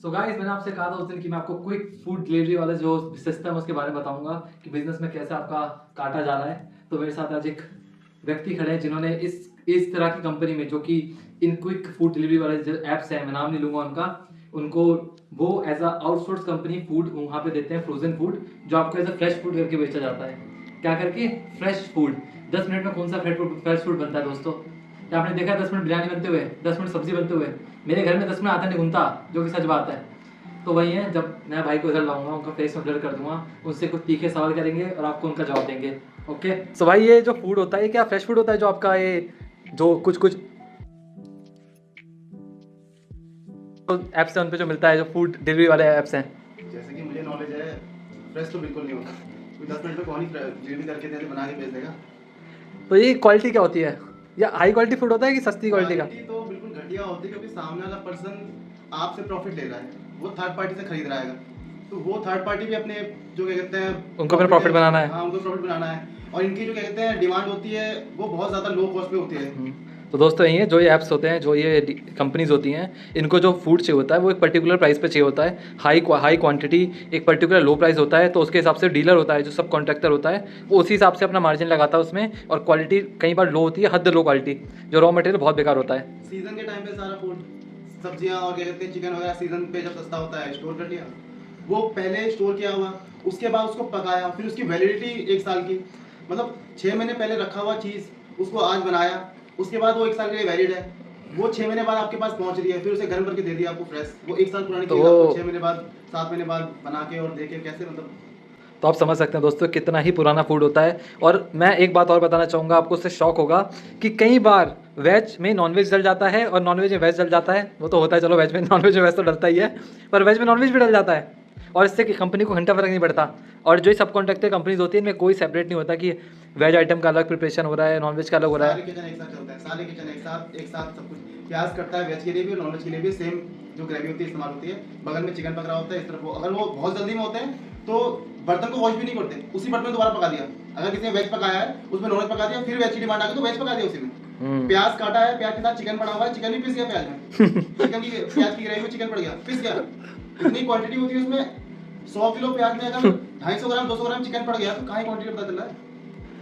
So guys, मैंने आपसे कहा था उस दिन कि मैं आपको क्विक फूड डिलीवरी वाला जो सिस्टम है उसके बारे में बताऊंगा कि बिजनेस में कैसे आपका काटा जा रहा है। तो मेरे साथ आज एक व्यक्ति खड़े हैं जिन्होंने इस तरह की कंपनी में, जो कि इन क्विक फूड डिलीवरी वाले जो ऐप्स हैं, मैं नाम नहीं लूंगा उनका, उनको वो as a outsource company food वहाँ पे देते हैं, फ्रोजन फूड जो आपको एज अ फ्रेश फूड करके बेचा जाता है। क्या करके? Fresh food. 10 मिनट में कौन सा फ्रेश फूड बनता है दोस्तों? क्या आपने देखा है 10 मिनट बिरयानी बनते हुए, 10 मिनट सब्जी बनते हुए? मेरे घर में 10 मिनट आधा नहीं घूमता, जो कि सच बात है। तो वही है, जब मैं भाई को इधर लाऊंगा, उनका फेस में ब्लर कर दूंगा, उनसे कुछ तीखे सवाल करेंगे और आपको उनका जवाब देंगे। ओके। सो भाई, ये जो फूड होता है ये क्या फ्रेश फूड होता है जो आपका ये जो कुछ कुछ ऐप्स हैं उन पे जो मिलता है, जो फूड डिलीवरी वाले ऐप्स हैं? जैसे कि मुझे नॉलेज है, फ्रेश तो बिल्कुल नहीं होता। कोई 10 मिनट में कौन ही डिलीवरी करके दे बना के भेज देगा। तो ये क्वालिटी क्या होती है? या हाई क्वालिटी फूड होता है कि सस्ती क्वालिटी का? क्वालिटी तो बिल्कुल घटिया होती है, क्योंकि सामने वाला पर्सन आपसे प्रॉफिट ले रहा है, वो थर्ड पार्टी से खरीद रहा है। तो वो थर्ड पार्टी भी अपने जो क्या कहते हैं, उनको अपना प्रॉफिट बनाना है। हाँ, उनको प्रॉफिट बनाना है। और इनकी जो क्या कहते हैं डिमांड होती है, वो बहुत ज़्यादा लो कॉस्ट पे होती है। तो दोस्तों, यही है जो ये ऐप्स होते हैं, जो ये कंपनीज होती हैं, इनको जो फूड चाहिए होता है वो एक पर्टिकुलर प्राइस पे चाहिए होता है, हाई क्वांटिटी, एक पर्टिकुलर लो प्राइस होता है। तो उसके हिसाब से डीलर होता है, जो सब कॉन्ट्रैक्टर होता है, वो उसी हिसाब से अपना मार्जिन लगाता है उसमें। और क्वालिटी कई बार लो होती है, हद लो क्वालिटी, जो रॉ मटेरियल बहुत बेकार होता है। सीजन के टाइम पे सारा फूड, सब्जियां और क्या कहते हैं चिकन वगैरह सीजन पे जब सस्ता होता है स्टोर कर लिया, वो पहले स्टोर किया हुआ, उसके बाद उसको पकाया, फिर उसकी वैलिडिटी 1 साल की, मतलब 6 महीने पहले रखा हुआ चीज़ उसको आज बनाया, उसके बाद वो 1 साल के लिए वैलिड है। वो 6 महीने बाद आपके पास पहुंच रही है, फिर उसे गर्म करके दे दिया आपको फ्रेश। वो 1 साल पुरानी तो चीज़ आपको 6 महीने बाद 7 महीने बाद बना के और दे के कैसे, मतलब तो आप समझ सकते हैं दोस्तों कितना ही पुराना फूड होता है। और मैं एक बात और बताना चाहूँगा आपको, उससे शॉक होगा कि कई बार वेज में नॉनवेज डल जाता है और नॉनवेज में वेज डल जाता है। वो तो होता है, चलो वेज में नॉनवेज में वेज तो डलता ही है, पर वेज में नॉनवेज भी डल जाता है। और इससे कंपनी को घंटा फर्क नहीं पड़ता। और जो सब कॉन्ट्रैक्टर कंपनीज होती है, इनमें कोई सेपरेट नहीं होता कि वेज आइटम का अलग प्रिपरेशन हो रहा है, नॉनवेज का अलग हो रहा सारे है। किचन एक साथ चलता है, सारे किचन एक साथ सब कुछ। प्याज कटता है वेज के लिए भी और नॉन वेज के लिए भी, सेम जो ग्रेवी होती है इस्तेमाल होती है। बगल में चिकन पक रहा होता है, इस तरफ अगर वो बहुत जल्दी में होते हैं तो बर्तन को वॉश भी नहीं करते, उसी बर्तन में दोबारा पका दिया। अगर किसी ने वेज पकाया है उसमें नॉन वेज पका दिया, फिर वेज की डिमांड आ गई तो वेज पका दिया उसी में। प्याज काटा है, प्याज के साथ चिकन पड़ा हुआ है, चिकन भी पिस गया प्याज में। चिकन की प्याज की ग्रेवी में चिकन पड़ गया, पिस गया। इतनी क्वांटिटी होती है उसमें, 100 किलो प्याज में अगर 250 ग्राम 200 ग्राम चिकन पड़ गया तो कहाँ क्वांटिटी पता चल रहा है,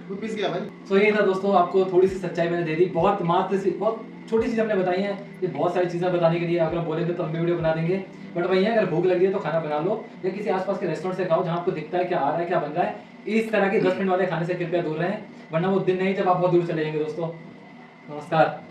वो पिस गया भाई। सो ये था दोस्तों, आपको थोड़ी सी सच्चाई मैंने दे दी। बहुत मात्र सी, बहुत छोटी चीज़ हमने बताई है। ये बहुत सारी चीज़ें बताने के लिए अगर हम बोलेंगे तो हम भी वीडियो बना देंगे। बट वही है, अगर भूख लगी है तो खाना बना लो, या किसी आसपास के रेस्टोरेंट से खाओ जहाँ आपको दिखता है क्या आ रहा है, क्या बन रहा है। इस तरह के 10 मिनट वाले खाने से कृपया दूर रहें, वरना वो दिन नहीं जब आप बहुत दूर चले जाएंगे दोस्तों। नमस्कार।